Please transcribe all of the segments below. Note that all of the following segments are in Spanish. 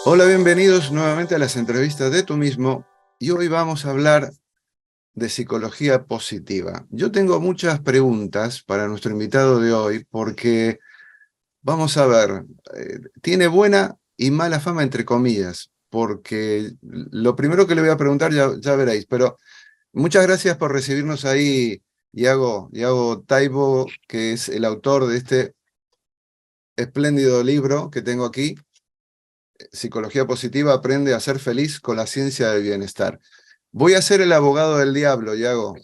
Hola, bienvenidos nuevamente a las entrevistas de Tú Mismo y hoy vamos a hablar de psicología positiva. Yo tengo muchas preguntas para nuestro invitado de hoy porque vamos a ver, tiene buena y mala fama entre comillas, porque lo primero que le voy a preguntar ya veréis, pero muchas gracias por recibirnos ahí, Iago Taibo, que es el autor de este espléndido libro que tengo aquí. Psicología positiva aprende a ser feliz con la ciencia del bienestar. Voy a ser el abogado del diablo, Yago.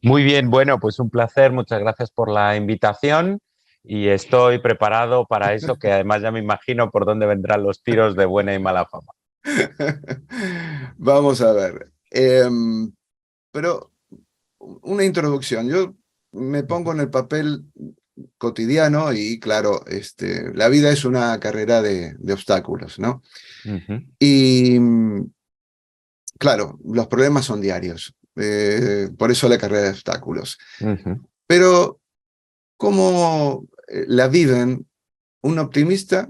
Muy bien, bueno, pues un placer, muchas gracias por la invitación y estoy preparado para eso, que además ya me imagino por dónde vendrán los tiros de buena y mala fama. Vamos a ver. Pero una introducción. Yo me pongo en el papel cotidiano y claro, la vida es una carrera de obstáculos, ¿no? Ujú. Y claro, los problemas son diarios. Por eso la carrera de obstáculos. Ujú. Pero ¿cómo la viven un optimista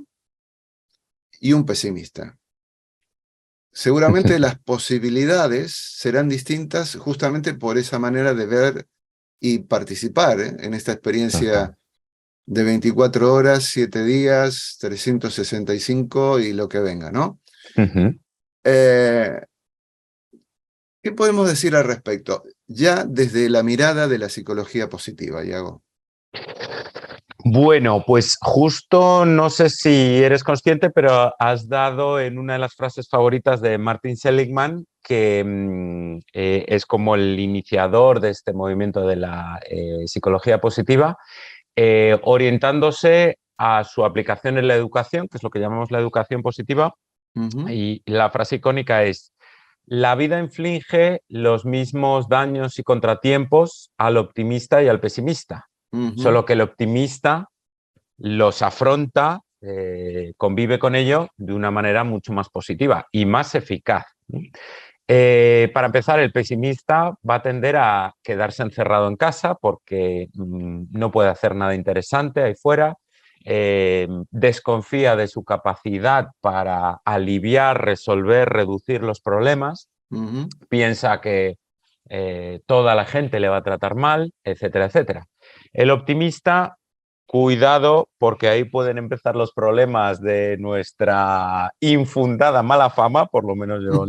y un pesimista? Seguramente las posibilidades serán distintas justamente por esa manera de ver y participar en esta Total. experiencia de 24 horas, 7 días, 365 y lo que venga, ¿no? Ujú. Eh, ¿Qué podemos decir al respecto? Ya desde la mirada de la psicología positiva, Iago. Bueno, pues justo no sé si eres consciente, pero has dado en una de las frases favoritas de Martin Seligman, que es como el iniciador de este movimiento de la psicología positiva, orientándose a su aplicación en la educación, que es lo que llamamos la educación positiva, Ujú, y la frase icónica es: la vida inflige los mismos daños y contratiempos al optimista y al pesimista, ujú. solo que el optimista los afronta, convive con ello de una manera mucho más positiva y más eficaz. Para empezar, el pesimista va a tender a quedarse encerrado en casa porque no puede hacer nada interesante ahí fuera, desconfía de su capacidad para aliviar, resolver, reducir los problemas, Ujú. piensa que toda la gente le va a tratar mal, etcétera, etcétera. El optimista, cuidado, porque ahí pueden empezar los problemas de nuestra infundada mala fama, por lo menos yo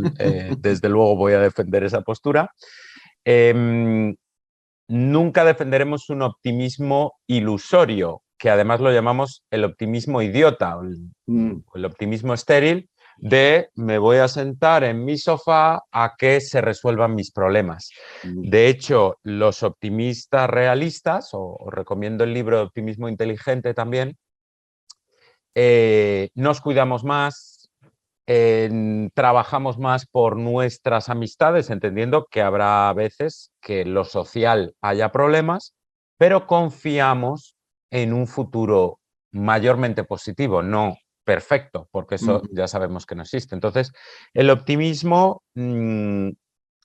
desde luego voy a defender esa postura. Eh, Nunca defenderemos un optimismo ilusorio, que además lo llamamos el optimismo idiota Mm, o el optimismo estéril, de me voy a sentar en mi sofá a que se resuelvan mis problemas. mm, De hecho, los optimistas realistas, os recomiendo el libro de Optimismo Inteligente también, nos cuidamos más, trabajamos más por nuestras amistades, entendiendo que habrá veces que en lo social haya problemas, pero confiamos en un futuro mayormente positivo, no perfecto, porque eso mm. ya sabemos que no existe. Entonces, el optimismo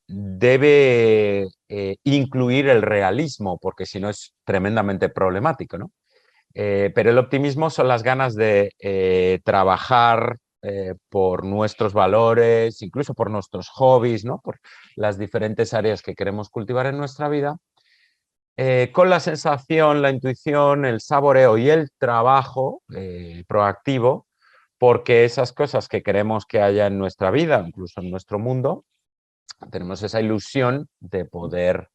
debe incluir el realismo, porque si no es tremendamente problemático, ¿no? Pero el optimismo son las ganas de trabajar por nuestros valores, incluso por nuestros hobbies, ¿no? Por las diferentes áreas que queremos cultivar en nuestra vida, con la sensación, la intuición, el saboreo y el trabajo proactivo, porque esas cosas que queremos que haya en nuestra vida, incluso en nuestro mundo, tenemos esa ilusión de poder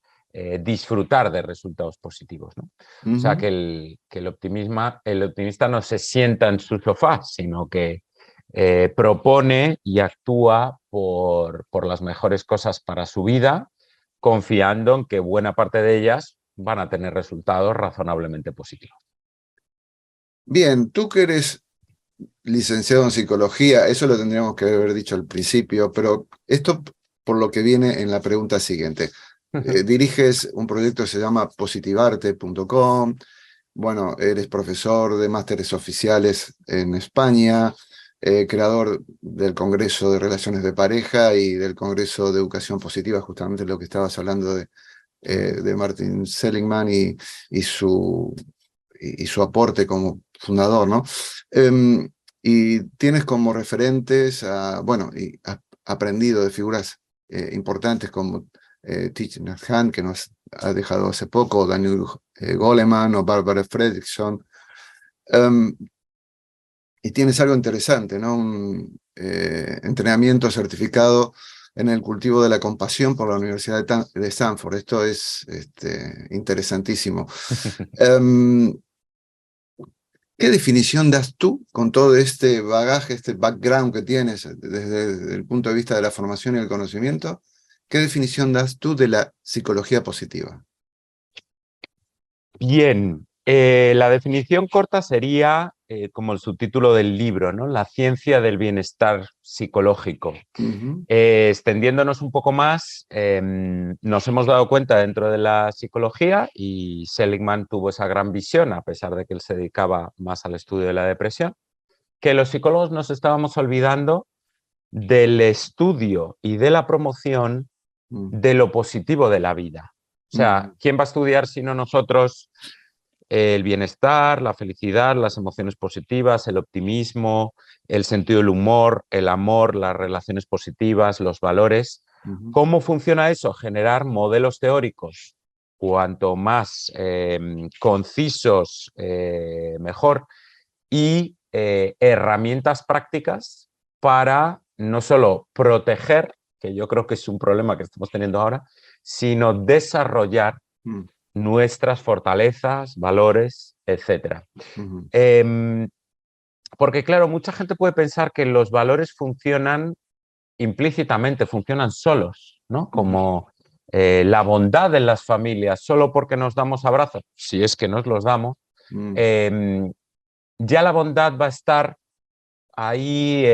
disfrutar de resultados positivos, ¿no? O sea, Ujú. el optimista no se sienta en su sofá, sino que propone y actúa por las mejores cosas para su vida, confiando en que buena parte de ellas van a tener resultados razonablemente positivos. Bien, tú que eres licenciado en psicología, eso lo tendríamos que haber dicho al principio, pero esto por lo que viene en la pregunta siguiente. Diriges un proyecto que se llama positivarte.com, bueno, eres profesor de másteres oficiales en España, creador del Congreso de Relaciones de Pareja y del Congreso de Educación Positiva, justamente lo que estabas hablando de Martin Seligman y su aporte como fundador, ¿no? Y tienes como referentes, bueno, y has aprendido de figuras importantes como Thich Nhat Hanh, que nos ha dejado hace poco, o Daniel Goleman o Barbara Fredrickson. Um, y tienes algo interesante, ¿no? Un entrenamiento certificado en el cultivo de la compasión por la Universidad de Stanford. Esto es interesantísimo. Um, ¿Qué definición das tú con todo este bagaje, este background que tienes desde el punto de vista de la formación y el conocimiento? ¿Qué definición das tú de la psicología positiva? Bien, la definición corta sería como el subtítulo del libro, ¿no? La ciencia del bienestar psicológico. Ujú, Extendiéndonos un poco más, nos hemos dado cuenta dentro de la psicología, y Seligman tuvo esa gran visión, a pesar de que él se dedicaba más al estudio de la depresión, que los psicólogos nos estábamos olvidando del estudio y de la promoción mm, de lo positivo de la vida. O sea, mm, ¿quién va a estudiar sino nosotros el bienestar, la felicidad, las emociones positivas, el optimismo, el sentido del humor, el amor, las relaciones positivas, los valores? ujú, ¿Cómo funciona eso? Generar modelos teóricos cuanto más concisos, mejor, y herramientas prácticas para no solo proteger, que yo creo que es un problema que estamos teniendo ahora, sino desarrollar mm, nuestras fortalezas, valores, etcétera. ujú, Porque claro, mucha gente puede pensar que los valores funcionan implícitamente, funcionan solos, ¿no? ujú, Como la bondad en las familias, solo porque nos damos abrazos, si es que nos los damos, mm, eh, ya la bondad va a estar ahí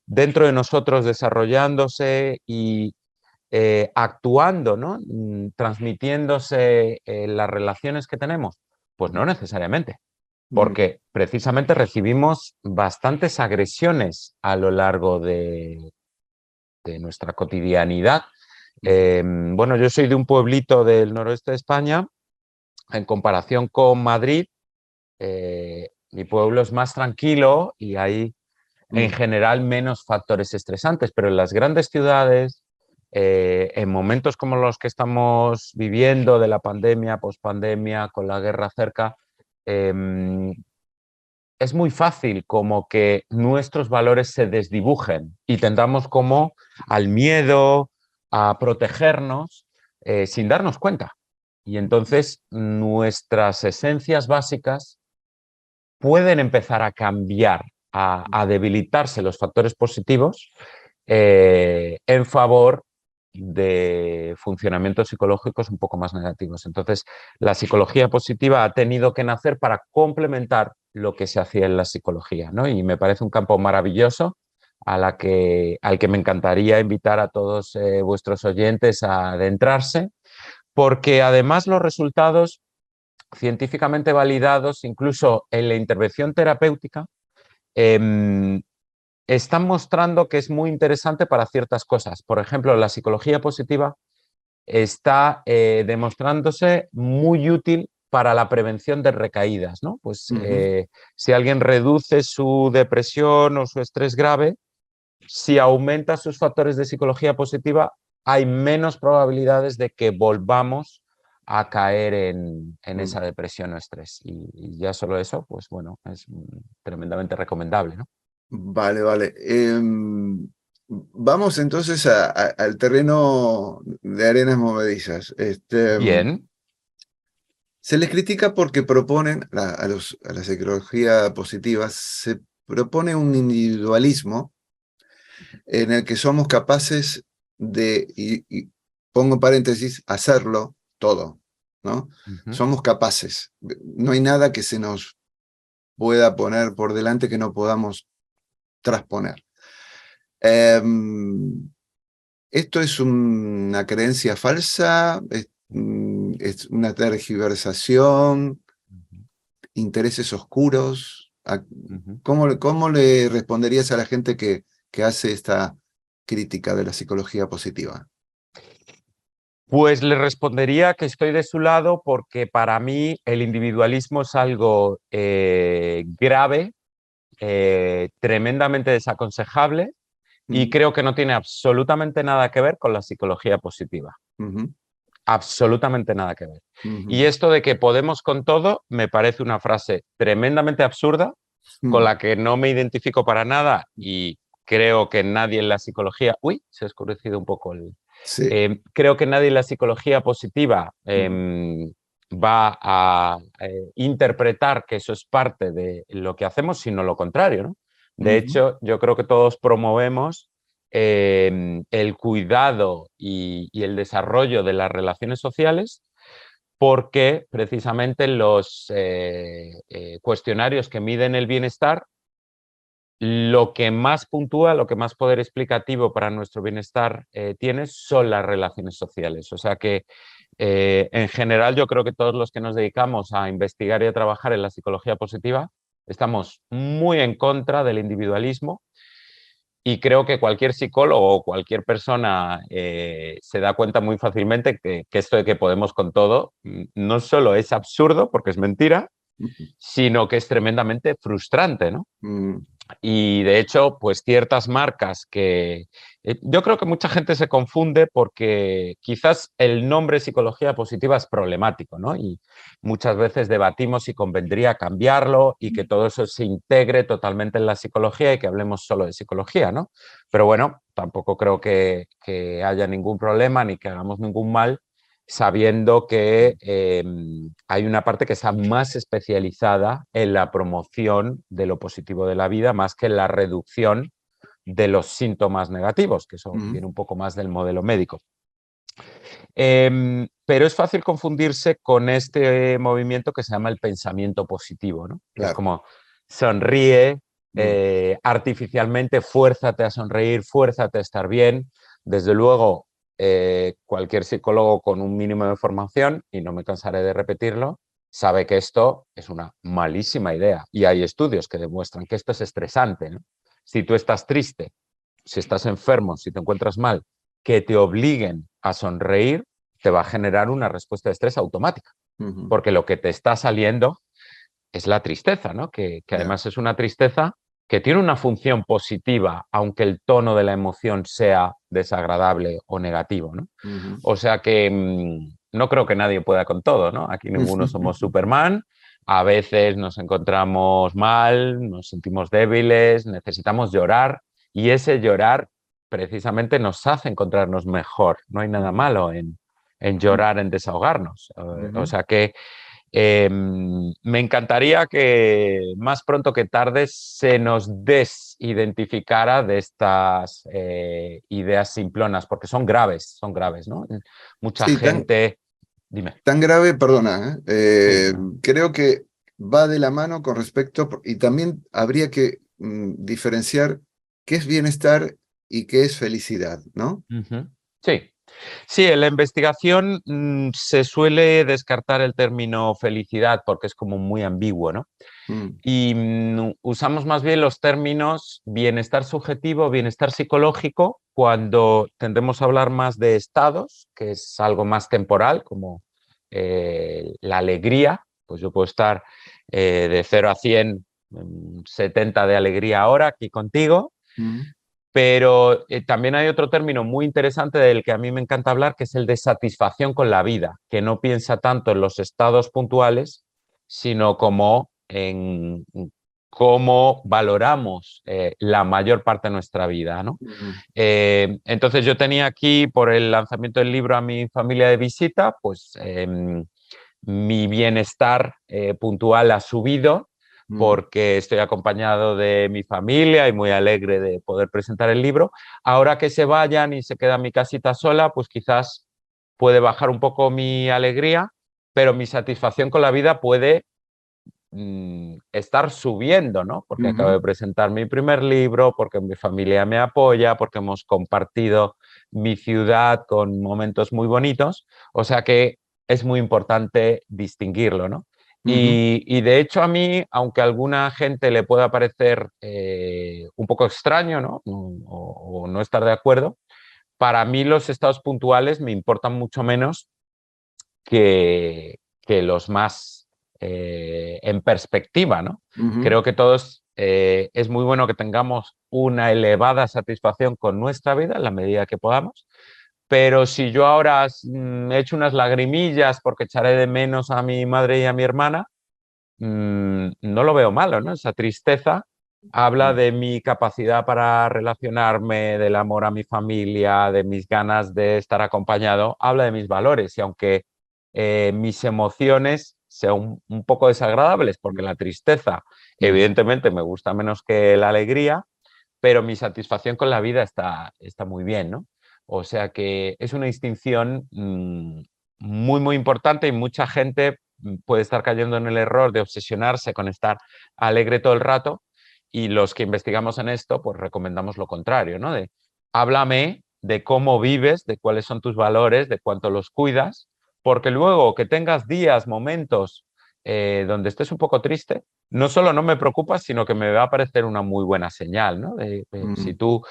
dentro de nosotros desarrollándose y actuando, ¿no? Transmitiéndose las relaciones que tenemos. Pues no necesariamente, mm, porque precisamente recibimos bastantes agresiones a lo largo de nuestra cotidianidad. mm, Bueno, yo soy de un pueblito del noroeste de España. En comparación con Madrid, mi pueblo es más tranquilo y hay en mm, general menos factores estresantes, pero en las grandes ciudades, en momentos como los que estamos viviendo, de la pandemia, pospandemia, con la guerra cerca, eh, es muy fácil como que nuestros valores se desdibujen y tendamos como al miedo, a protegernos, sin darnos cuenta. Y entonces nuestras esencias básicas pueden empezar a cambiar, a debilitarse los factores positivos en favor de funcionamientos psicológicos un poco más negativos. Entonces, la psicología positiva ha tenido que nacer para complementar lo que se hacía en la psicología, ¿no? Y me parece un campo maravilloso al que me encantaría invitar a todos vuestros oyentes a adentrarse, porque además los resultados científicamente validados, incluso en la intervención terapéutica, eh, están mostrando que es muy interesante para ciertas cosas. Por ejemplo, la psicología positiva está demostrándose muy útil para la prevención de recaídas, ¿no? Pues ujú, si alguien reduce su depresión o su estrés grave, si aumenta sus factores de psicología positiva, hay menos probabilidades de que volvamos a caer en mm. esa depresión o estrés. Y ya solo eso, pues bueno, es tremendamente recomendable, ¿no? Vale, vale. Vamos entonces al terreno de arenas movedizas. Bien. Se les critica porque proponen, a la psicología positiva, se propone un individualismo en el que somos capaces de, y pongo en paréntesis, hacerlo todo, ¿no? Ujú, Somos capaces. No hay nada que se nos pueda poner por delante que no podamos trasponer. Em, ¿Esto es una creencia falsa? ¿Es una tergiversación? ujú, ¿Intereses oscuros? ujú. ¿Cómo le responderías a la gente que hace esta crítica de la psicología positiva? Pues le respondería que estoy de su lado porque para mí el individualismo es algo grave tremendamente desaconsejable y ujú, creo que no tiene absolutamente nada que ver con la psicología positiva. ujú, Absolutamente nada que ver. Y ujú, esto de que podemos con todo me parece una frase tremendamente absurda, con ujú. la que no me identifico para nada y creo que nadie en la psicología... Uy, se ha oscurecido un poco el... Sí. creo que nadie en la psicología positiva Ujú, va a interpretar que eso es parte de lo que hacemos, sino lo contrario, ¿no? De ujú, hecho, yo creo que todos promovemos el cuidado y el desarrollo de las relaciones sociales porque precisamente los cuestionarios que miden el bienestar, lo que más puntúa, lo que más poder explicativo para nuestro bienestar tiene son las relaciones sociales. O sea que en general yo creo que todos los que nos dedicamos a investigar y a trabajar en la psicología positiva estamos muy en contra del individualismo y creo que cualquier psicólogo o cualquier persona se da cuenta muy fácilmente que esto de que podemos con todo no solo es absurdo, porque es mentira, ujú, sino que es tremendamente frustrante, ¿no? ujú, Y de hecho, pues ciertas marcas que yo creo que mucha gente se confunde porque quizás el nombre psicología positiva es problemático, ¿no? Y muchas veces debatimos si convendría cambiarlo y que todo eso se integre totalmente en la psicología y que hablemos solo de psicología, ¿no? Pero bueno, tampoco creo que haya ningún problema ni que hagamos ningún mal sabiendo que hay una parte que está más especializada en la promoción de lo positivo de la vida, más que en la reducción de los síntomas negativos, que eso ujú. viene un poco más del modelo médico. Pero es fácil confundirse con este movimiento que se llama el pensamiento positivo, ¿no? Que es Claro. como sonríe Mm, artificialmente, fuérzate a sonreír, fuérzate a estar bien. Desde luego, cualquier psicólogo con un mínimo de formación, y no me cansaré de repetirlo, sabe que esto es una malísima idea. Y hay estudios que demuestran que esto es estresante, ¿no? Si tú estás triste, si estás enfermo, si te encuentras mal, que te obliguen a sonreír, te va a generar una respuesta de estrés automática, ujú, porque lo que te está saliendo es la tristeza, ¿no? Que ya, además es una tristeza que tiene una función positiva, aunque el tono de la emoción sea desagradable o negativo, ¿no? ujú. O sea que no creo que nadie pueda con todo, ¿no? Aquí ninguno somos Superman, a veces nos encontramos mal, nos sentimos débiles, necesitamos llorar y ese llorar precisamente nos hace encontrarnos mejor. No hay nada Ujú, malo en llorar, en desahogarnos. O ujú. sea que me encantaría que más pronto que tarde se nos desidentificara de estas ideas simplonas, porque son graves, ¿no? Mucha Sí, gente, dime. tan grave, perdona, Sí, no. creo que va de la mano con respecto, y también habría que diferenciar qué es bienestar y qué es felicidad, ¿no? Ujú. Sí, sí, en la investigación se suele descartar el término felicidad porque es como muy ambiguo, ¿no? Mm, Y usamos más bien los términos bienestar subjetivo, bienestar psicológico, cuando tendemos a hablar más de estados, que es algo más temporal, como la alegría, pues yo puedo estar de 0 a 100, 70 de alegría ahora aquí contigo, mm, pero también hay otro término muy interesante del que a mí me encanta hablar, que es el de satisfacción con la vida, que no piensa tanto en los estados puntuales, sino como en cómo valoramos la mayor parte de nuestra vida, ¿no? mm, Entonces yo tenía aquí, por el lanzamiento del libro a mi familia de visita, pues mi bienestar puntual ha subido mm, porque estoy acompañado de mi familia y muy alegre de poder presentar el libro. Ahora que se vayan y se queda mi casita sola, pues quizás puede bajar un poco mi alegría, pero mi satisfacción con la vida puede estar subiendo, ¿no? Porque acabo ujú, de presentar mi primer libro, porque mi familia me apoya, porque hemos compartido mi ciudad con momentos muy bonitos. O sea que es muy importante distinguirlo, ¿no? ujú, Y de hecho a mí, aunque a alguna gente le pueda parecer un poco extraño, ¿no? O no estar de acuerdo, para mí los estados puntuales me importan mucho menos que los más en perspectiva, ¿no? Ujú. Creo que todos es muy bueno que tengamos una elevada satisfacción con nuestra vida en la medida que podamos, pero si yo ahora he hecho unas lagrimillas porque echaré de menos a mi madre y a mi hermana, no lo veo malo, ¿no? Esa tristeza habla de mi capacidad para relacionarme, del amor a mi familia, de mis ganas de estar acompañado, habla de mis valores y aunque mis emociones sean un poco desagradables, porque la tristeza Mm. evidentemente me gusta menos que la alegría, pero mi satisfacción con la vida está muy bien, ¿no? O sea que es una distinción muy, muy importante y mucha gente puede estar cayendo en el error de obsesionarse con estar alegre todo el rato y los que investigamos en esto, pues recomendamos lo contrario, ¿no? De háblame de cómo vives, de cuáles son tus valores, de cuánto los cuidas, porque luego que tengas días, momentos donde estés un poco triste, no solo no me preocupa, sino que me va a parecer una muy buena señal, ¿no? Si Mm. tú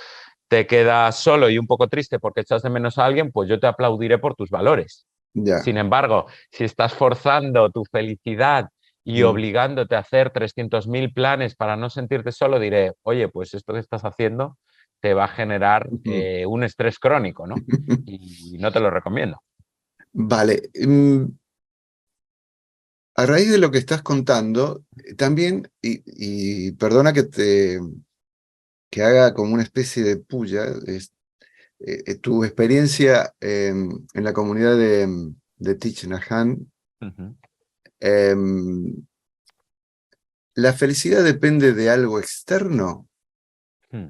te quedas solo y un poco triste porque echas de menos a alguien, pues yo te aplaudiré por tus valores. Ya. Sin embargo, si estás forzando tu felicidad y Mm. obligándote a hacer 300.000 planes para no sentirte solo, diré, oye, pues esto que estás haciendo te va a generar Ujú. un estrés crónico, ¿no? Y no te lo recomiendo. Vale. A raíz de lo que estás contando, también, y perdona que haga como una especie de puya, tu experiencia en la comunidad de Thich Nhat Hanh, Ujú. em, ¿la felicidad depende de algo externo? Hmm.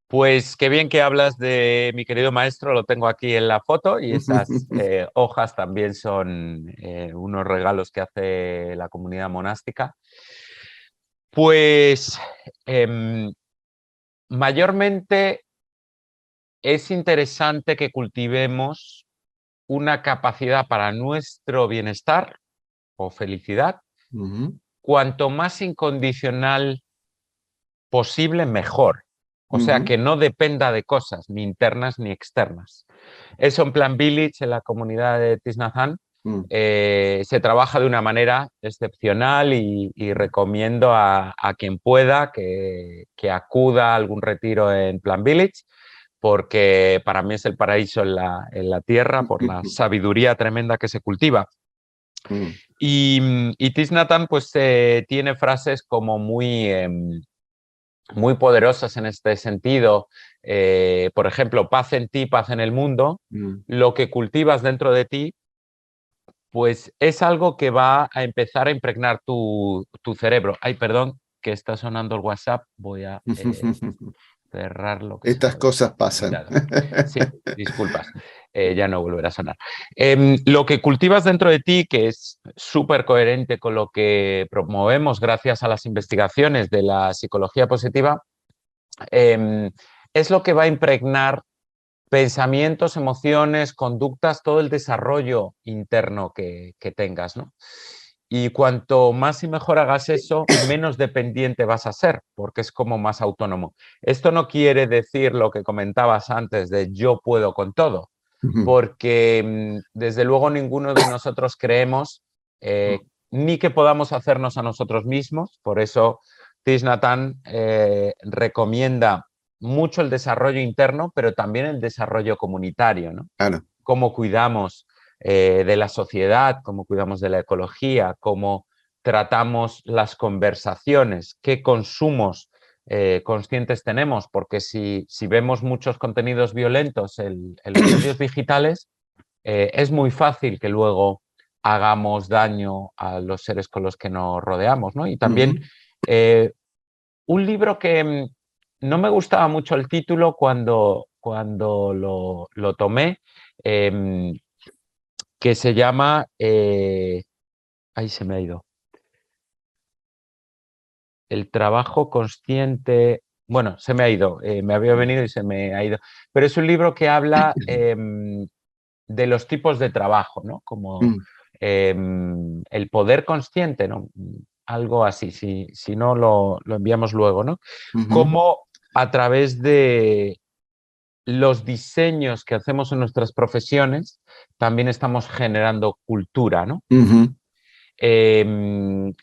Pues qué bien que hablas de mi querido maestro, lo tengo aquí en la foto y esas hojas también son unos regalos que hace la comunidad monástica. Pues em, mayormente es interesante que cultivemos una capacidad para nuestro bienestar o felicidad, Ujú, cuanto más incondicional posible, mejor. O sea, ujú, que no dependa de cosas, ni internas ni externas. Eso en Plan Village, en la comunidad de Thich Nhat Hanh, mm, se trabaja de una manera excepcional y recomiendo a quien pueda que acuda a algún retiro en Plan Village, porque para mí es el paraíso en la tierra por la sabiduría tremenda que se cultiva. mm, Y Thich Nhat Hanh pues, tiene frases como muy poderosas en este sentido. Por ejemplo, paz en ti, paz en el mundo. mm. Lo que cultivas dentro de ti, pues es algo que va a empezar a impregnar tu cerebro. Ay, perdón, que está sonando el WhatsApp. Voy a cerrar lo que se me Estas había cosas pasan. olvidado. Sí, disculpas, ya no volverá a sonar. Lo que cultivas dentro de ti, que es súper coherente con lo que promovemos gracias a las investigaciones de la psicología positiva, eh, es lo que va a impregnar pensamientos, emociones, conductas, todo el desarrollo interno que tengas, ¿no? Y cuanto más y mejor hagas eso, menos dependiente vas a ser, porque es como más autónomo. Esto no quiere decir lo que comentabas antes de yo puedo con todo, Ujú. porque desde luego ninguno de nosotros creemos ni que podamos hacernos a nosotros mismos. Por eso Thich Nhat Hanh recomienda mucho el desarrollo interno, pero también el desarrollo comunitario, ¿no? Claro. Cómo cuidamos de la sociedad, cómo cuidamos de la ecología, cómo tratamos las conversaciones, qué consumos conscientes tenemos, porque si vemos muchos contenidos violentos en los medios digitales, es muy fácil que luego hagamos daño a los seres con los que nos rodeamos, ¿no? Y también Ujú. eh, un libro que no me gustaba mucho el título cuando lo tomé, em, que se llama, ahí se me ha ido, El trabajo consciente, bueno, se me ha ido, me había venido y se me ha ido, pero es un libro que habla de los tipos de trabajo, ¿no? Como Mm, el poder consciente, ¿no? Algo así, si no lo enviamos luego, ¿no? ujú. Cómo a través los diseños que hacemos en nuestras profesiones también estamos generando cultura, ¿no? Ujú.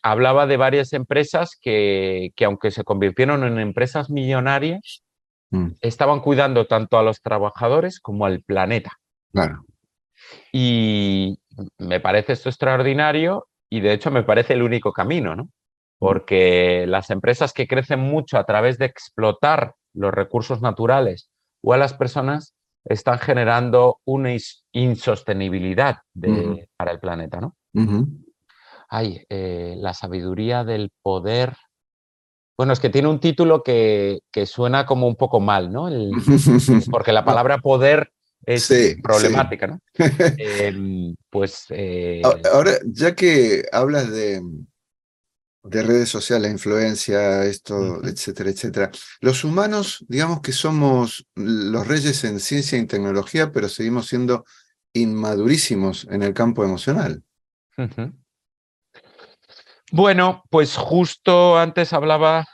Hablaba de varias empresas que aunque se convirtieron en empresas millonarias, Mm, estaban cuidando tanto a los trabajadores como al planeta. claro. Y me parece esto extraordinario y de hecho me parece el único camino, ¿no? Mm, Porque las empresas que crecen mucho a través de explotar los recursos naturales o a las personas están generando una insostenibilidad ujú, para el planeta, ¿no? ujú. Ay, la sabiduría del poder. Bueno, es que tiene un título que suena como un poco mal, ¿no? Porque la No, palabra poder es sí, sí. problemática, ¿no? Pues Ahora, ya que hablas de redes sociales, influencia, esto, ujú. etcétera, etcétera, los humanos, digamos que somos los reyes en ciencia y tecnología, pero seguimos siendo inmadurísimos en el campo emocional. Ujú. Bueno, pues justo antes hablaba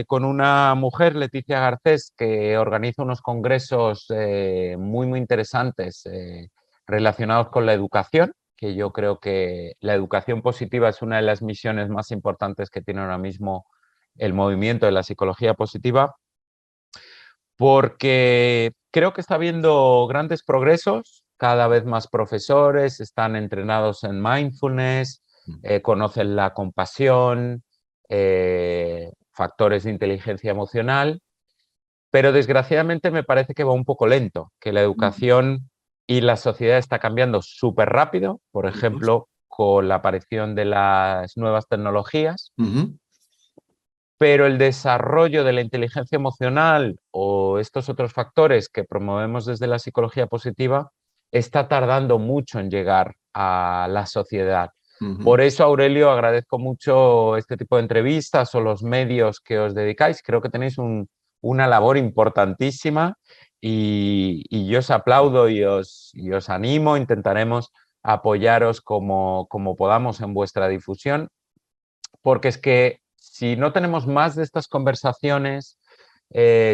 con una mujer, Leticia Garcés, que organiza unos congresos muy, muy interesantes relacionados con la educación, que yo creo que la educación positiva es una de las misiones más importantes que tiene ahora mismo el movimiento de la psicología positiva, porque creo que está habiendo grandes progresos, cada vez más profesores están entrenados en mindfulness, conocen la compasión, factores de inteligencia emocional, pero desgraciadamente me parece que va un poco lento, que la educación y la sociedad está cambiando súper rápido, por Ujú, ejemplo, con la aparición de las nuevas tecnologías, ujú, pero el desarrollo de la inteligencia emocional o estos otros factores que promovemos desde la psicología positiva está tardando mucho en llegar a la sociedad. ujú. Por eso, Aurelio, agradezco mucho este tipo de entrevistas o los medios que os dedicáis. Creo que tenéis una labor importantísima y yo os aplaudo y os animo. Intentaremos apoyaros como podamos en vuestra difusión, porque es que si no tenemos más de estas conversaciones,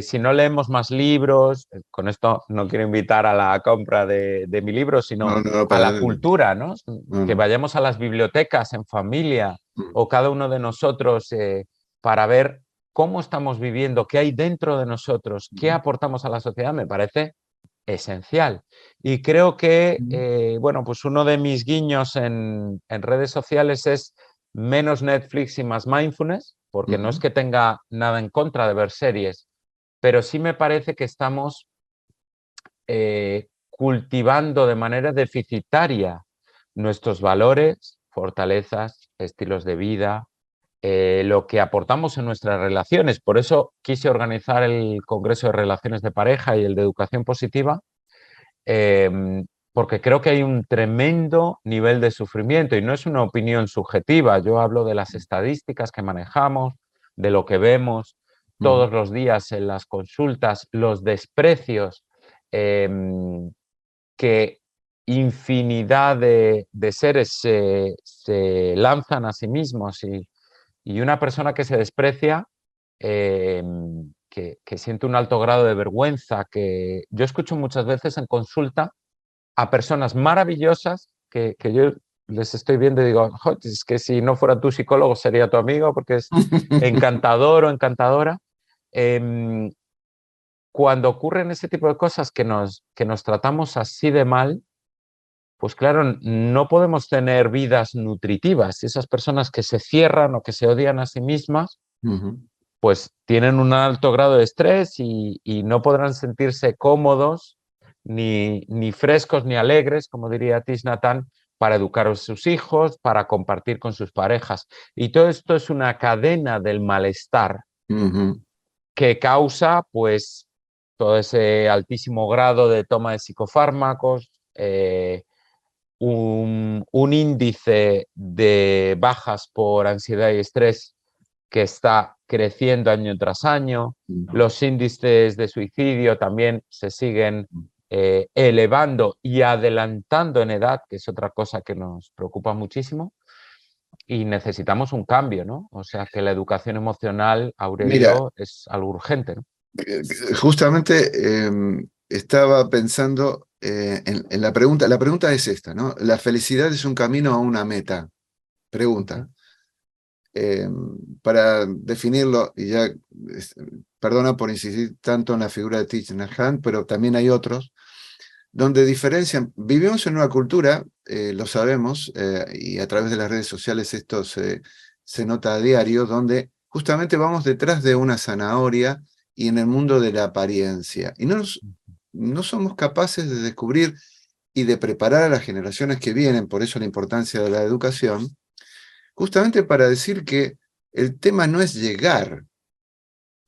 si no leemos más libros, con esto no quiero invitar a la compra de mi libro, sino No, no, no, a para la nada. cultura, ¿no? No, Que no. vayamos a las bibliotecas en familia Mm, o cada uno de nosotros para ver cómo estamos viviendo, qué hay dentro de nosotros, qué mm, aportamos a la sociedad, me parece esencial. Y creo que, mm, bueno, pues uno de mis guiños en redes sociales es menos Netflix y más mindfulness, porque no es ujú, que tenga nada en contra de ver series, pero sí me parece que estamos cultivando de manera deficitaria nuestros valores, fortalezas, estilos de vida, lo que aportamos en nuestras relaciones. Por eso quise organizar el Congreso de Relaciones de Pareja y el de Educación Positiva, porque creo que hay un tremendo nivel de sufrimiento y no es una opinión subjetiva. Yo hablo de las estadísticas que manejamos, de lo que vemos ujú, todos los días en las consultas, los desprecios em, que infinidad de seres se lanzan a sí mismos y una persona que se desprecia, que siente un alto grado de vergüenza, que yo escucho muchas veces en consulta a personas maravillosas que yo les estoy viendo y digo, "Jo, es que si no fuera tu psicólogo sería tu amigo porque es encantador o encantadora". Em, Cuando ocurren ese tipo de cosas que nos tratamos así de mal, pues claro, no podemos tener vidas nutritivas. Esas personas que se cierran o que se odian a sí mismas, ujú, pues tienen un alto grado de estrés y no podrán sentirse cómodos, ni frescos, ni alegres, como diría Thich Nhat Hanh, para educar a sus hijos, para compartir con sus parejas. Y todo esto es una cadena del malestar ujú, que causa, pues, todo ese altísimo grado de toma de psicofármacos, un índice de bajas por ansiedad y estrés que está creciendo año tras año. ujú. Los índices de suicidio también se siguen elevando y adelantando en edad, que es otra cosa que nos preocupa muchísimo. Y necesitamos un cambio, ¿no? O sea que la educación emocional, Mira, Aurelio, es algo urgente, ¿no? justamente estaba pensando en la pregunta. La pregunta es esta, ¿no? ¿La felicidad es un camino o una meta? Pregunta. Ujú, Eh, para definirlo, y ya, perdona por insistir tanto en la figura de Thich Nhat Hanh, pero también hay otros, donde diferencian, vivimos en una cultura, lo sabemos, y a través de las redes sociales esto se nota a diario, donde justamente vamos detrás de una zanahoria y en el mundo de la apariencia. Y no somos capaces de descubrir y de preparar a las generaciones que vienen, por eso la importancia de la educación, justamente para decir que el tema no es llegar,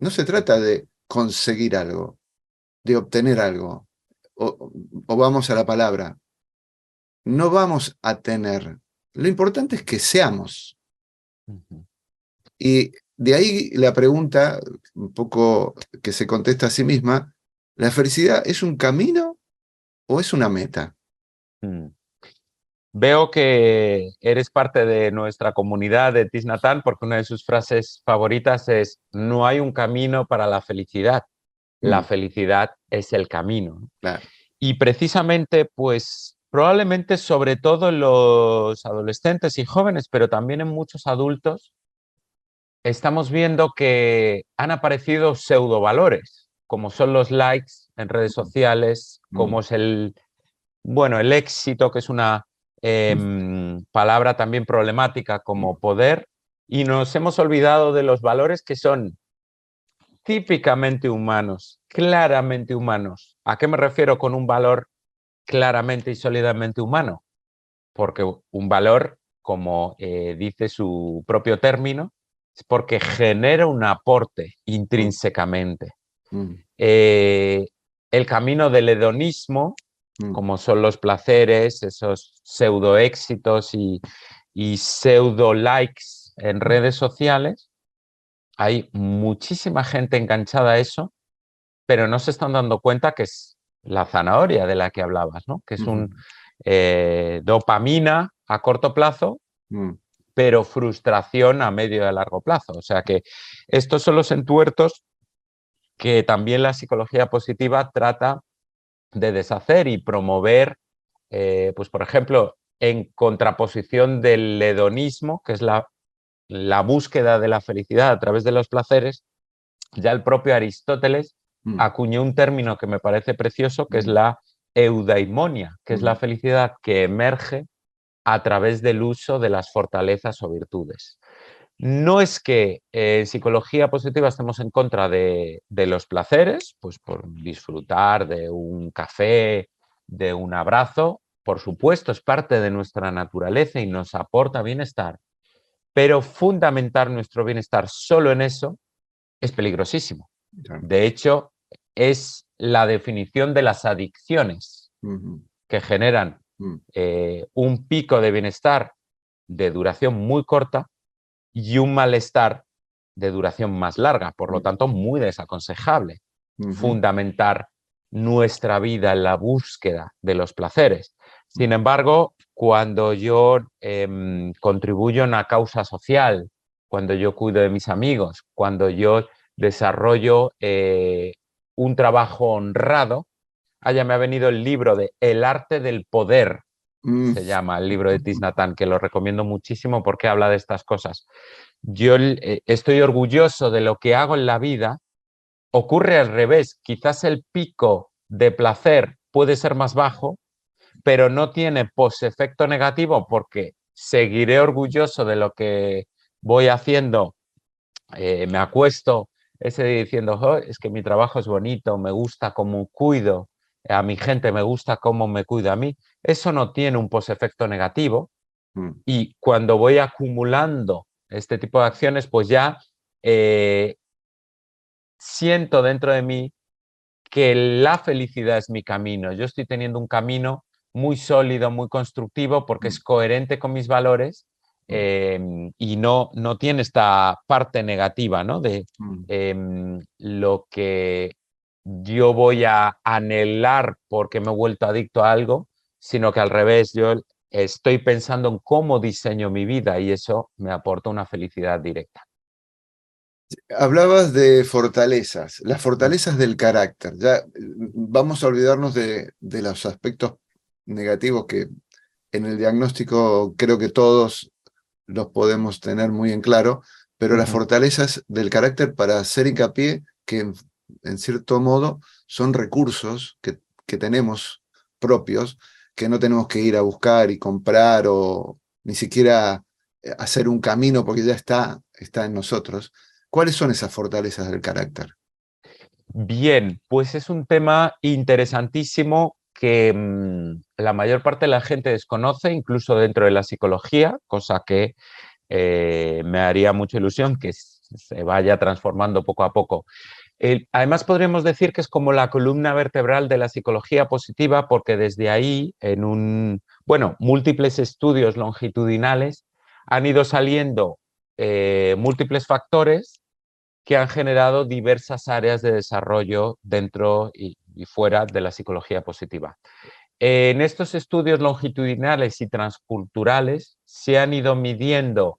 no se trata de conseguir algo, de obtener algo, o vamos a la palabra, no vamos a tener. Lo importante es que seamos. ujú. Y de ahí la pregunta, un poco que se contesta a sí misma, ¿la felicidad es un camino o es una meta? Mm. Veo que eres parte de nuestra comunidad de Thich Nhat Hanh porque una de sus frases favoritas es: no hay un camino para la Mm, felicidad es el camino, ¿no? claro. Y precisamente, pues probablemente sobre todo en los adolescentes y jóvenes, pero también en muchos adultos, estamos viendo que han aparecido pseudovalores, como son los likes en redes Mm, sociales, mm, como es bueno, el éxito, que es una palabra también problemática como poder, y nos hemos olvidado de los valores que son típicamente humanos, claramente humanos. ¿A qué me refiero con un valor claramente y sólidamente humano? Porque un valor, como dice su propio término, es porque genera un aporte mm, intrínsecamente. mm, Eh, el camino del hedonismo, mm, como son los placeres, esos pseudo éxitos y pseudo likes en redes sociales, hay muchísima gente enganchada a eso, pero no se están dando cuenta que es la zanahoria de la que hablabas, ¿no? Que es un mm, dopamina a corto plazo, mm, pero frustración a medio y a largo plazo. O sea que estos son los entuertos que también la psicología positiva trata de deshacer y promover, pues por ejemplo, en contraposición del hedonismo, que es la búsqueda de la felicidad a través de los placeres. Ya el propio Aristóteles mm, acuñó un término que me parece precioso, que es mm, la eudaimonia, que es la mm, felicidad que emerge a través del uso de las fortalezas o virtudes. No es que en psicología positiva estemos en contra de los placeres, pues por disfrutar de un café, de un abrazo, por supuesto, es parte de nuestra naturaleza y nos aporta bienestar, pero fundamentar nuestro bienestar solo en eso es peligrosísimo. claro. De hecho, es la definición de las adicciones Mm, que generan mm, un pico de bienestar de duración muy corta y un malestar de duración más larga, por lo mm, tanto, muy desaconsejable mm, fundamentar nuestra vida en la búsqueda de los placeres. Sin embargo, cuando yo contribuyo en una causa social, cuando yo cuido de mis amigos, cuando yo desarrollo un trabajo honrado, ya me ha venido el libro de El arte del poder, mm, se llama el libro de Thich Nhat Hanh, que lo recomiendo muchísimo porque habla de estas cosas. Yo estoy orgulloso de lo que hago en la vida. Ocurre al revés, quizás el pico de placer puede ser más bajo, pero no tiene posefecto negativo porque seguiré orgulloso de lo que voy haciendo. Me acuesto ese día diciendo: "Oh, es que mi trabajo es bonito, me gusta cómo cuido a mi gente, me gusta cómo me cuida a mí". Eso no tiene un posefecto negativo, mm, y cuando voy acumulando este tipo de acciones, pues ya eh, siento dentro de mí que la felicidad es mi camino. Yo estoy teniendo un camino muy sólido, muy constructivo, porque es mm, coherente con mis valores, mm, y no tiene esta parte negativa, ¿no? De mm. lo que yo voy a anhelar porque me he vuelto adicto a algo, sino que al revés, yo estoy pensando en cómo diseño mi vida y eso me aporta una felicidad directa. Hablabas de fortalezas, las fortalezas del carácter. Ya vamos a olvidarnos de los aspectos negativos que en el diagnóstico creo que todos los podemos tener muy en claro, pero las Ujú. fortalezas del carácter para hacer hincapié que en cierto modo son recursos que tenemos propios, que no tenemos que ir a buscar y comprar o ni siquiera hacer un camino porque ya está en nosotros. ¿Cuáles son esas fortalezas del carácter? Bien, pues es un tema interesantísimo que la mayor parte de la gente desconoce, incluso dentro de la psicología, cosa que me haría mucha ilusión que se vaya transformando poco a poco. Además, podríamos decir que es como la columna vertebral de la psicología positiva, porque desde ahí, bueno, múltiples estudios longitudinales han ido saliendo múltiples factores que han generado diversas áreas de desarrollo dentro y fuera de la psicología positiva. En estos estudios longitudinales y transculturales se han ido midiendo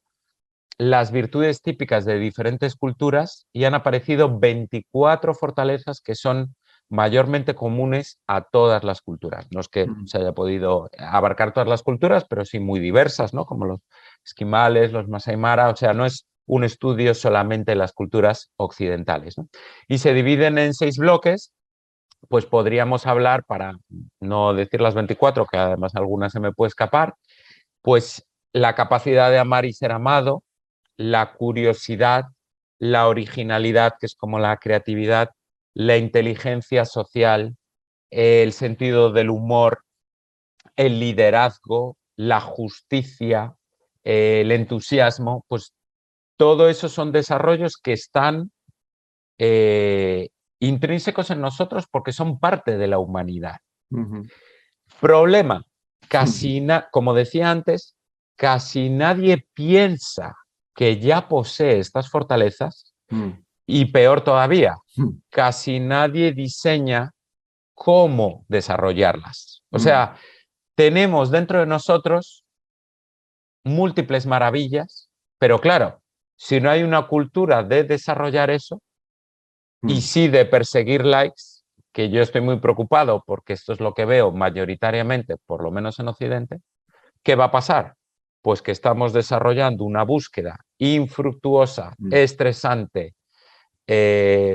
las virtudes típicas de diferentes culturas y han aparecido 24 fortalezas que son mayormente comunes a todas las culturas. No es que Mm. se haya podido abarcar todas las culturas, pero sí muy diversas, ¿no? Como los esquimales, los Masai Mara, o sea, no es un estudio solamente de las culturas occidentales, ¿no? Y se dividen en 6 bloques, pues podríamos hablar, para no decir las 24, que además algunas se me puede escapar, pues la capacidad de amar y ser amado, la curiosidad, la originalidad, que es como la creatividad, la inteligencia social, el sentido del humor, el liderazgo, la justicia, el entusiasmo, pues todo eso son desarrollos que están eh, intrínsecos en nosotros porque son parte de la humanidad. Ujú. Problema, Ujú. como decía antes, casi nadie piensa que ya posee estas fortalezas Mm. y peor todavía, Mm. casi nadie diseña cómo desarrollarlas. O Mm. sea, tenemos dentro de nosotros múltiples maravillas, pero claro, si no hay una cultura de desarrollar eso y Mm. sí de perseguir likes, que yo estoy muy preocupado porque esto es lo que veo mayoritariamente, por lo menos en Occidente, ¿qué va a pasar? Pues que estamos desarrollando una búsqueda infructuosa, Mm. estresante,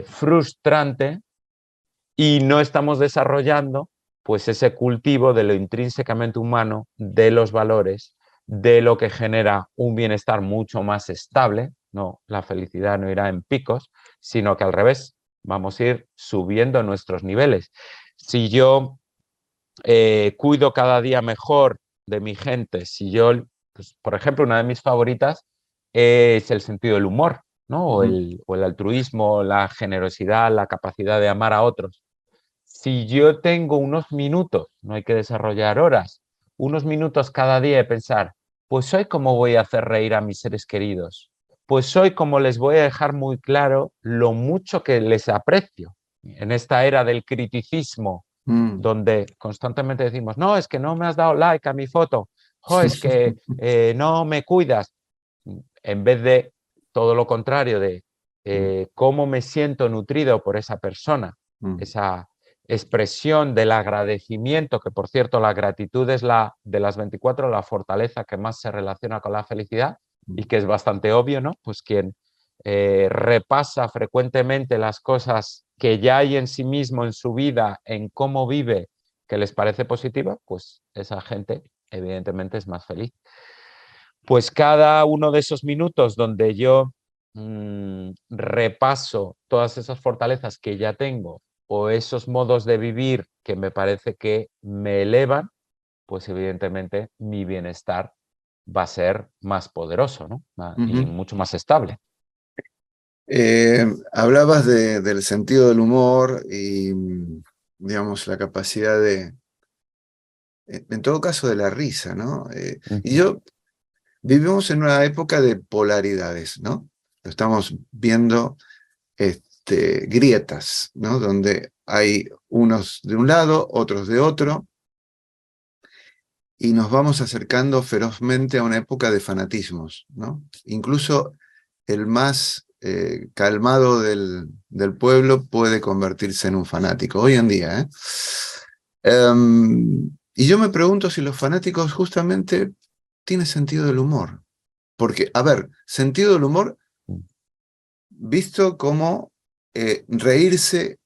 frustrante y no estamos desarrollando pues ese cultivo de lo intrínsecamente humano, de los valores, de lo que genera un bienestar mucho más estable. No, la felicidad no irá en picos, sino que al revés, vamos a ir subiendo nuestros niveles. Si yo cuido cada día mejor de mi gente, si yo, pues, por ejemplo, una de mis favoritas es el sentido del humor, ¿no? Ujú. O el altruismo, la generosidad, la capacidad de amar a otros. Si yo tengo unos minutos, no hay que desarrollar horas, unos minutos cada día de pensar, pues hoy cómo voy a hacer reír a mis seres queridos, pues hoy como les voy a dejar muy claro lo mucho que les aprecio en esta era del criticismo, Mm. donde constantemente decimos, no, es que no me has dado like a mi foto, oh, es que no me cuidas, en vez de todo lo contrario, de Mm. cómo me siento nutrido por esa persona, Mm. esa expresión del agradecimiento, que por cierto la gratitud es la de las 24 la fortaleza que más se relaciona con la felicidad y Mm. que es bastante obvio, ¿no? Pues quien repasa frecuentemente las cosas que ya hay en sí mismo, en su vida, en cómo vive, que les parece positiva, pues esa gente evidentemente es más feliz. Pues cada uno de esos minutos donde yo repaso todas esas fortalezas que ya tengo o esos modos de vivir que me parece que me elevan, pues evidentemente mi bienestar va a ser más poderoso, ¿no? Y Ujú. mucho más estable. Hablabas del sentido del humor y, digamos, la capacidad en todo caso, de la risa, ¿no? Y Ujú. yo, vivimos en una época de polaridades, ¿no? Lo estamos viendo, grietas, ¿no? Donde hay unos de un lado, otros de otro, y nos vamos acercando ferozmente a una época de fanatismos, ¿no? Incluso el más calmado del pueblo puede convertirse en un fanático, hoy en día, ¿eh? Y yo me pregunto si los fanáticos justamente tienen sentido del humor. Porque, a ver, sentido del humor visto como reírse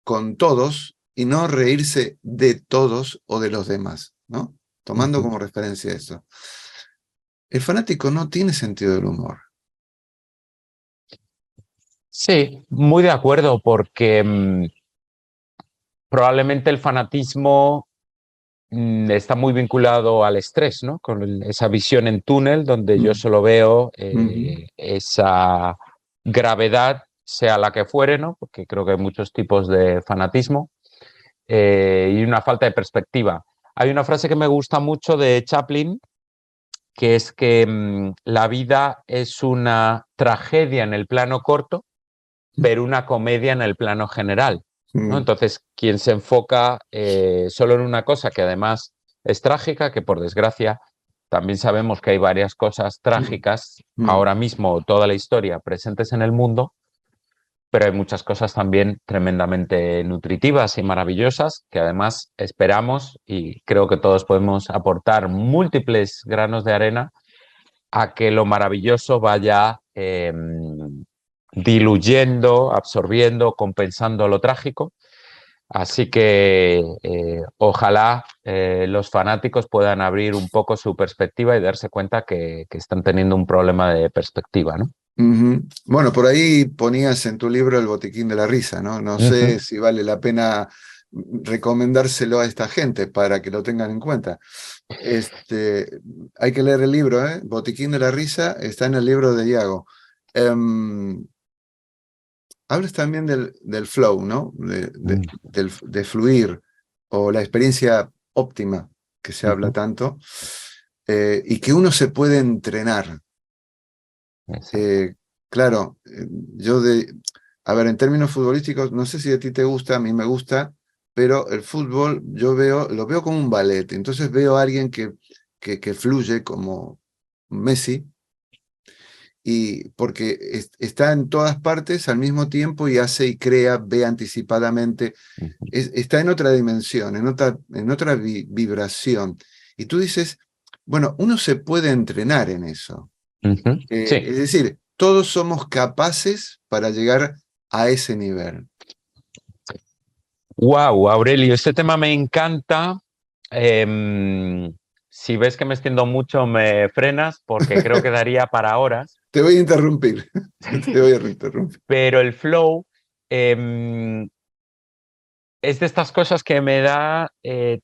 con todos y no reírse de todos o de los demás, ¿no? Tomando como referencia eso. El fanático no tiene sentido del humor. Sí, muy de acuerdo, porque probablemente el fanatismo está muy vinculado al estrés, ¿no? Con esa visión en túnel donde yo Mm. solo veo Ujú. esa gravedad, sea la que fuere, ¿no? Porque creo que hay muchos tipos de fanatismo y una falta de perspectiva. Hay una frase que me gusta mucho de Chaplin, que es que la vida es una tragedia en el plano corto, pero una comedia en el plano general, ¿no? Mm. Entonces, quien se enfoca solo en una cosa que además es trágica, que por desgracia también sabemos que hay varias cosas Mm. trágicas Mm. ahora mismo, toda la historia presentes en el mundo, pero hay muchas cosas también tremendamente nutritivas y maravillosas que además esperamos y creo que todos podemos aportar múltiples granos de arena a que lo maravilloso vaya diluyendo, absorbiendo, compensando lo trágico. Así que ojalá los fanáticos puedan abrir un poco su perspectiva y darse cuenta que están teniendo un problema de perspectiva, ¿no? Ujú. Bueno, por ahí ponías en tu libro El botiquín de la risa, ¿no? No sé Ujú. si vale la pena recomendárselo a esta gente para que lo tengan en cuenta. Hay que leer el libro, ¿eh? Botiquín de la risa está en el libro de Iago. Em, Hablas también del flow, ¿no? De fluir o la experiencia óptima que se habla Ujú. tanto, y que uno se puede entrenar. Exacto. Eh, claro, a ver, en términos futbolísticos, no sé si a ti te gusta, a mí me gusta, pero el fútbol lo veo como un ballet. Entonces veo a alguien que fluye como Messi, y porque está en todas partes al mismo tiempo y hace y crea, ve anticipadamente, Ujú. está en otra dimensión, en otra vibración. Y tú dices, bueno, uno se puede entrenar en eso. Ujú. Es Sí. decir, todos somos capaces para llegar a ese nivel. Wow, Aurelio, este tema me encanta. Si ves que me extiendo mucho, me frenas porque creo que daría para horas. Te voy a interrumpir, te voy a interrumpir. Pero el flow em, es de estas cosas que me da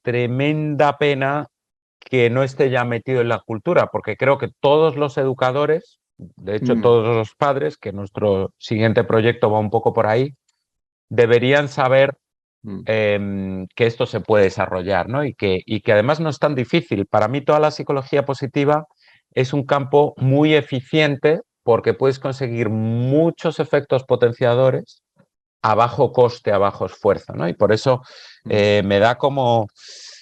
tremenda pena que no esté ya metido en la cultura, porque creo que todos los educadores, de hecho Mm. todos los padres, que nuestro siguiente proyecto va un poco por ahí, deberían saber Mm. que esto se puede desarrollar, ¿no? Y que además no es tan difícil. Para mí toda la psicología positiva es un campo muy eficiente porque puedes conseguir muchos efectos potenciadores a bajo coste, a bajo esfuerzo, ¿no? Y por eso Mm. me da como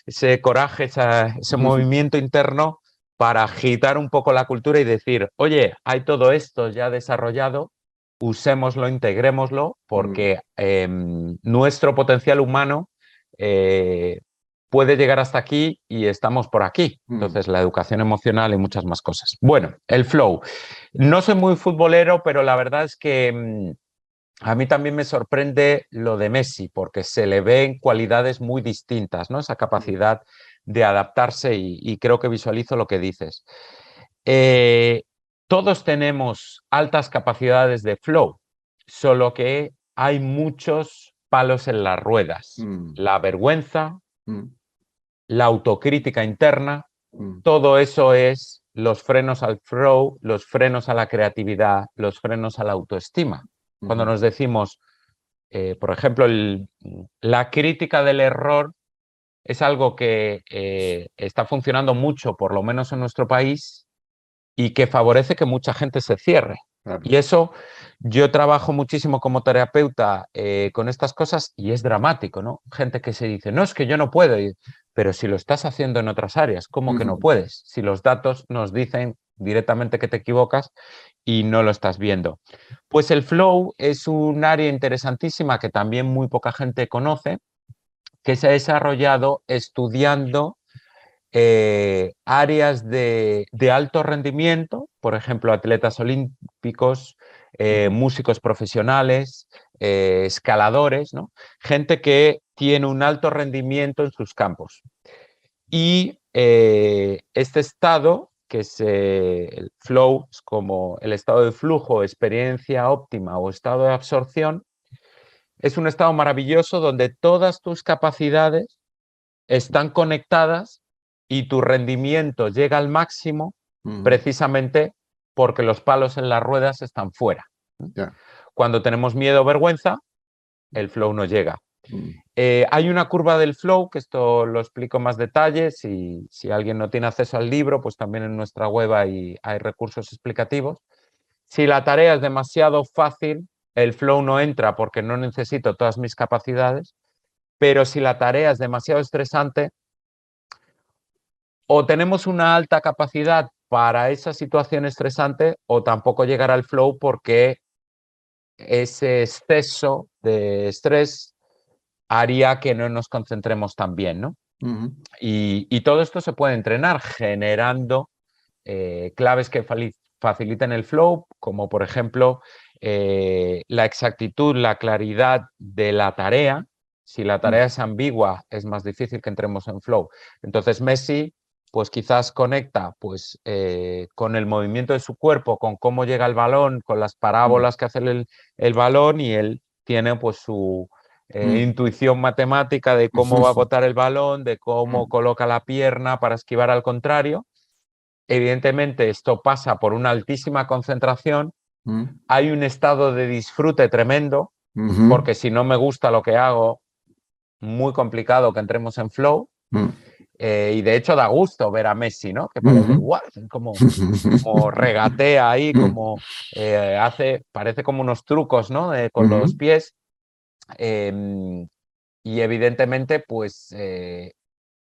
ese coraje, ese movimiento interno para agitar un poco la cultura y decir, oye, hay todo esto ya desarrollado, usémoslo, integrémoslo, Mm. porque nuestro potencial humano puede llegar hasta aquí y estamos por aquí. Mm. Entonces, la educación emocional y muchas más cosas. Bueno, el flow. No soy muy futbolero, pero la verdad es que a mí también me sorprende lo de Messi, porque se le ven cualidades muy distintas, ¿no? Esa Mm. capacidad de adaptarse y creo que visualizo lo que dices. Eh, Todos tenemos altas capacidades de flow, solo que hay muchos palos en las ruedas. Mm. La vergüenza, Mm. la autocrítica interna, Mm. todo eso es los frenos al flow, los frenos a la creatividad, los frenos a la autoestima. Cuando Mm. nos decimos, por ejemplo, la crítica del error es algo que está funcionando mucho, por lo menos en nuestro país, y que favorece que mucha gente se cierre. Claro. Y eso yo trabajo muchísimo como terapeuta con estas cosas y es dramático, ¿no? Gente que se dice, no, es que yo no puedo, pero si lo estás haciendo en otras áreas, ¿cómo que no Ujú. puedes? Si los datos nos dicen directamente que te equivocas y no lo estás viendo. Pues el flow es un área interesantísima que también muy poca gente conoce, que se ha desarrollado estudiando áreas de alto rendimiento, por ejemplo, atletas olímpicos, músicos profesionales, escaladores, ¿no? Gente que tiene un alto rendimiento en sus campos. Y este estado, que es el flow, es como el estado de flujo, experiencia óptima o estado de absorción, es un estado maravilloso donde todas tus capacidades están conectadas y tu rendimiento llega al máximo precisamente porque los palos en las ruedas están fuera. Ya. Cuando tenemos miedo o vergüenza, el flow no llega. Hay una curva del flow, que esto lo explico en más detalles, y si alguien no tiene acceso al libro, pues también en nuestra web hay recursos explicativos. Si la tarea es demasiado fácil, el flow no entra porque no necesito todas mis capacidades, pero si la tarea es demasiado estresante, o tenemos una alta capacidad para esa situación estresante o tampoco llegar al flow porque ese exceso de estrés haría que no nos concentremos tan bien, ¿no? Y todo esto se puede entrenar generando claves que faciliten el flow, como por ejemplo la exactitud, la claridad de la tarea. Si la tarea es ambigua, es más difícil que entremos en flow. Entonces Messi, pues quizás conecta pues, con el movimiento de su cuerpo, con cómo llega el balón, con las parábolas que hace el balón, y él tiene pues su intuición matemática de cómo va a botar el balón, de cómo coloca la pierna para esquivar al contrario. Evidentemente esto pasa por una altísima concentración, hay un estado de disfrute tremendo, porque si no me gusta lo que hago, muy complicado que entremos en flow. Y de hecho da gusto ver a Messi, ¿no? Que parece, ¡guau! Como regatea ahí, como parece como unos trucos, ¿no? Con los pies. Y evidentemente, pues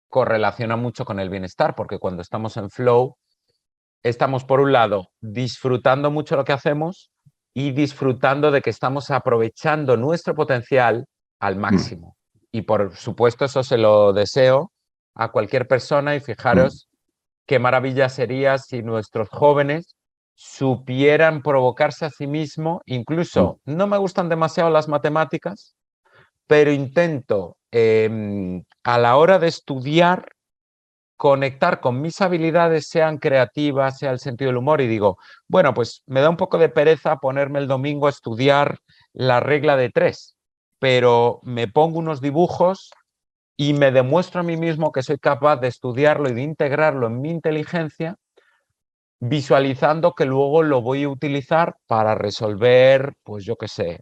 correlaciona mucho con el bienestar, porque cuando estamos en flow, estamos por un lado disfrutando mucho lo que hacemos y disfrutando de que estamos aprovechando nuestro potencial al máximo. Y por supuesto eso se lo deseo a cualquier persona, y fijaros qué maravilla sería si nuestros jóvenes supieran provocarse a sí mismos. Incluso no me gustan demasiado las matemáticas, pero intento a la hora de estudiar conectar con mis habilidades, sean creativas, sea el sentido del humor, y digo, bueno, pues me da un poco de pereza ponerme el domingo a estudiar la regla de 3, pero me pongo unos dibujos y me demuestro a mí mismo que soy capaz de estudiarlo y de integrarlo en mi inteligencia, visualizando que luego lo voy a utilizar para resolver, pues yo qué sé,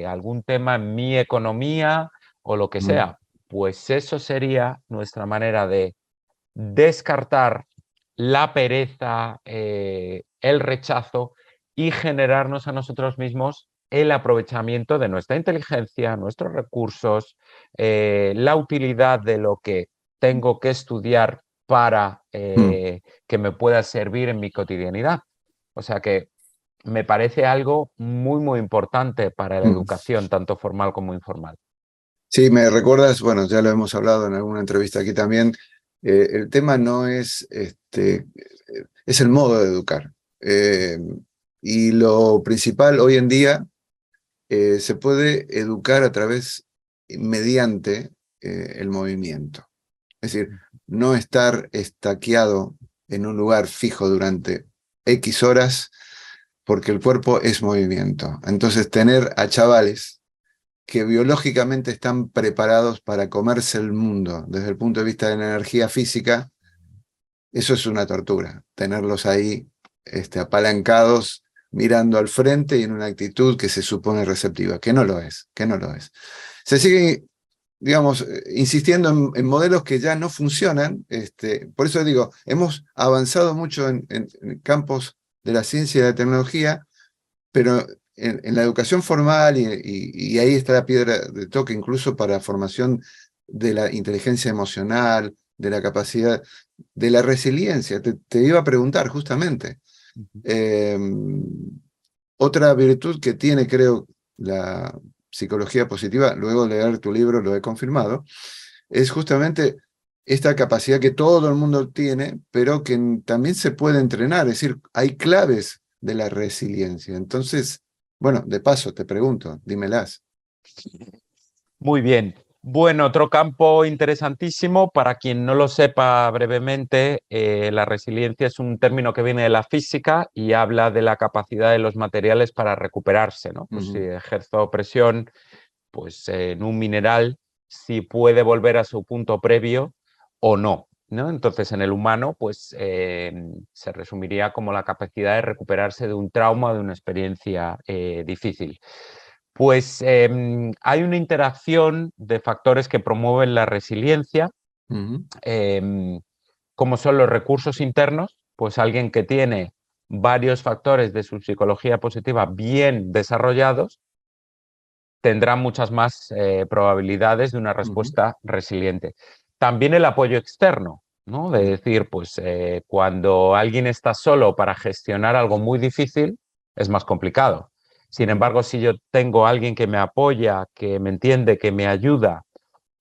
algún tema en mi economía o lo que sea. Pues eso sería nuestra manera de descartar la pereza, el rechazo, y generarnos a nosotros mismos el aprovechamiento de nuestra inteligencia, nuestros recursos, la utilidad de lo que tengo que estudiar para que me pueda servir en mi cotidianidad. O sea que me parece algo muy, muy importante para la educación, tanto formal como informal. Sí, me recuerdas, bueno, ya lo hemos hablado en alguna entrevista aquí también, el tema no es, es el modo de educar. Y lo principal hoy en día se puede educar a través, mediante el movimiento. Es decir, no estar estaqueado en un lugar fijo durante X horas, porque el cuerpo es movimiento. Entonces, tener a chavales que biológicamente están preparados para comerse el mundo desde el punto de vista de la energía física, eso es una tortura, tenerlos ahí apalancados, mirando al frente y en una actitud que se supone receptiva, que no lo es, que no lo es. Se sigue, digamos, insistiendo en modelos que ya no funcionan, por eso digo, hemos avanzado mucho en campos de la ciencia y de la tecnología, pero en la educación formal, y ahí está la piedra de toque incluso para formación de la inteligencia emocional, de la capacidad, de la resiliencia. Te iba a preguntar justamente. Ujú. Eh, Otra virtud que tiene, creo, la psicología positiva, luego de leer tu libro lo he confirmado, es justamente esta capacidad que todo el mundo tiene, pero que también se puede entrenar, es decir, hay claves de la resiliencia. Entonces, bueno, de paso te pregunto, dímelas. Muy bien. Bueno, otro campo interesantísimo, para quien no lo sepa brevemente, la resiliencia es un término que viene de la física y habla de la capacidad de los materiales para recuperarse, ¿no? Pues si Ujú, ejerzo presión, pues en un mineral, si puede volver a su punto previo o no, ¿no? Entonces, en el humano, pues se resumiría como la capacidad de recuperarse de un trauma o de una experiencia difícil. Pues hay una interacción de factores que promueven la resiliencia, ujú, em, como son los recursos internos, pues alguien que tiene varios factores de su psicología positiva bien desarrollados tendrá muchas más probabilidades de una ujú, respuesta resiliente. También el apoyo externo, ¿no? De ujú, decir, pues cuando alguien está solo para gestionar algo muy difícil, es más complicado. Sin ujú, embargo, si yo tengo a alguien que me apoya, que me entiende, que me ayuda,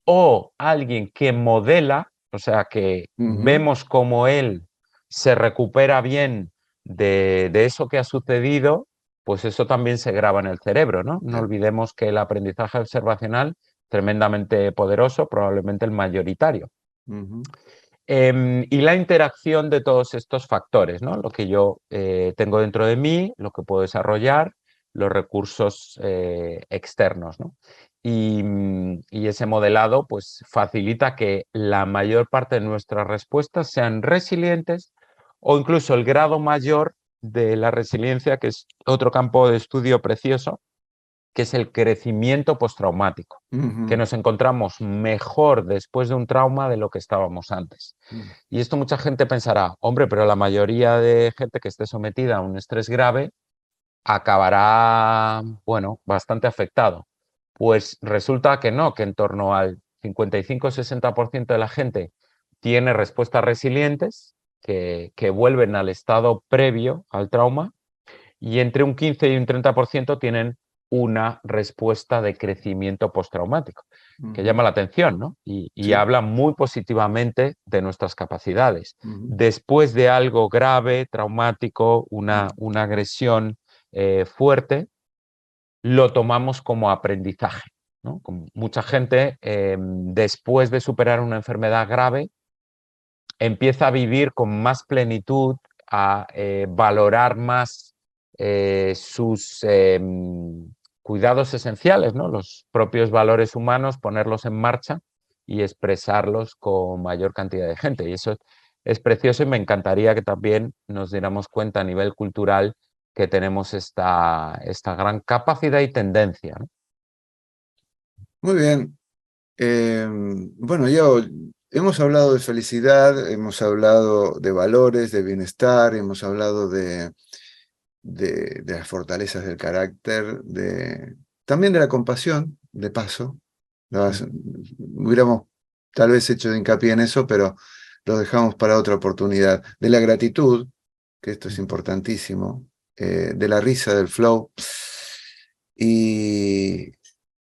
o alguien que modela, o sea, que ujú. vemos cómo él se recupera bien de eso que ha sucedido, pues eso también se graba en el cerebro, ¿no? No Ya, olvidemos que el aprendizaje observacional, tremendamente poderoso, probablemente el mayoritario. ujú, Y la interacción de todos estos factores, ¿no? Lo que yo tengo dentro de mí, lo que puedo desarrollar, los recursos externos, ¿no? Y ese modelado pues, facilita que la mayor parte de nuestras respuestas sean resilientes o incluso el grado mayor de la resiliencia, que es otro campo de estudio precioso, que es el crecimiento postraumático, que ujú, nos encontramos mejor después de un trauma de lo que estábamos antes. ujú. Y esto mucha gente pensará, hombre, pero la mayoría de gente que esté sometida a un estrés grave acabará, bueno, bastante afectado. Pues resulta que no, que en torno al 55-60% de la gente tiene respuestas resilientes que vuelven al estado previo al trauma y entre un 15 y un 30% tienen una respuesta de crecimiento postraumático, que Ujú, llama la atención, ¿no? Y sí, habla muy positivamente de nuestras capacidades. ujú, Después de algo grave, traumático, ujú, una agresión fuerte, lo tomamos como aprendizaje, ¿no? Como mucha gente, después de superar una enfermedad grave, empieza a vivir con más plenitud, a valorar más sus cuidados esenciales, ¿no? Los propios valores humanos, ponerlos en marcha y expresarlos con mayor cantidad de gente. Y eso es precioso y me encantaría que también nos diéramos cuenta a nivel cultural que tenemos esta gran capacidad y tendencia, ¿no? muy bien. Bueno, ya hemos hablado de felicidad, hemos hablado de valores, de bienestar, hemos hablado de las fortalezas del carácter, también de la compasión, de paso. Hubiéramos tal vez hecho hincapié en eso, pero lo dejamos para otra oportunidad. De la gratitud, que esto es importantísimo, de la risa, del flow. Y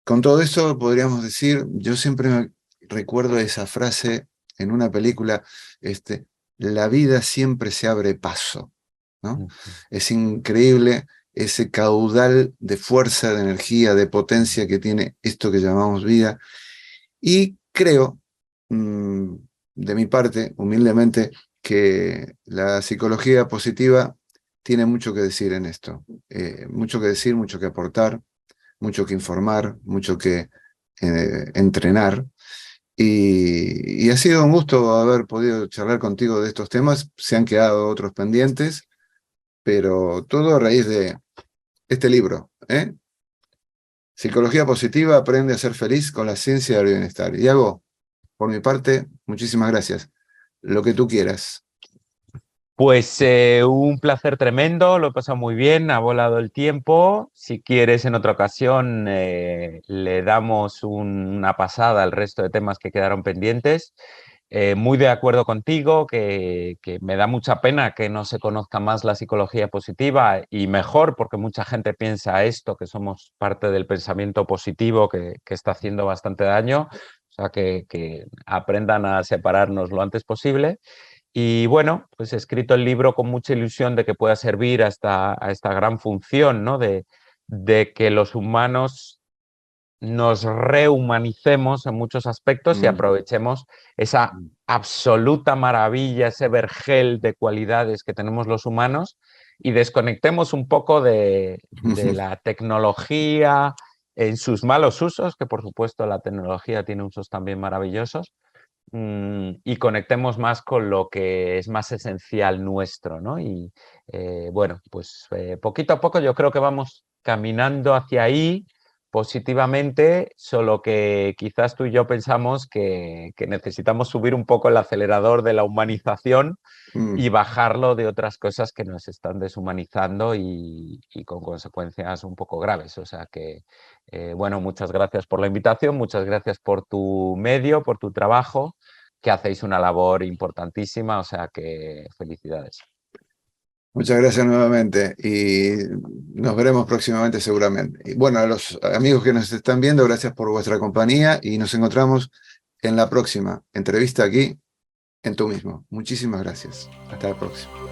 con todo eso podríamos decir, yo siempre recuerdo esa frase en una película, la vida siempre se abre paso, ¿no? Es increíble ese caudal de fuerza, de energía, de potencia que tiene esto que llamamos vida. Y creo, mm, de mi parte, humildemente, que la psicología positiva tiene mucho que decir en esto. Mucho que decir, mucho que aportar, mucho que informar, mucho que entrenar. Y ha sido un gusto haber podido charlar contigo de estos temas. Se han quedado otros pendientes, pero todo a raíz de este libro, ¿eh? Psicología positiva, aprende a ser feliz con la ciencia del bienestar. Y hago, por mi parte, muchísimas gracias. Lo que tú quieras. Pues un placer tremendo, lo he pasado muy bien, ha volado el tiempo. Si quieres, en otra ocasión le damos una pasada al resto de temas que quedaron pendientes. muy de acuerdo contigo, que me da mucha pena que no se conozca más la psicología positiva y mejor porque mucha gente piensa esto, que somos parte del pensamiento positivo que está haciendo bastante daño, o sea, que aprendan a separarnos lo antes posible. Y bueno, pues he escrito el libro con mucha ilusión de que pueda servir a esta gran función, ¿no? De que los humanos nos rehumanicemos en muchos aspectos y Mm, aprovechemos esa mm. absoluta maravilla, ese vergel de cualidades que tenemos los humanos y desconectemos un poco de la tecnología en sus malos usos, que por supuesto la tecnología tiene usos también maravillosos, y conectemos más con lo que es más esencial nuestro, ¿no? Y bueno, pues poquito a poco yo creo que vamos caminando hacia ahí positivamente, solo que quizás tú y yo pensamos que necesitamos subir un poco el acelerador de la humanización y Mm. bajarlo de otras cosas que nos están deshumanizando y con consecuencias un poco graves. O sea que, bueno, muchas gracias por la invitación, muchas gracias por tu medio, por tu trabajo, que hacéis una labor importantísima, o sea que felicidades. Muchas gracias nuevamente y nos veremos próximamente seguramente. Y bueno, a los amigos que nos están viendo, gracias por vuestra compañía y nos encontramos en la próxima entrevista aquí en Tú Mismo. Muchísimas gracias. Hasta la próxima.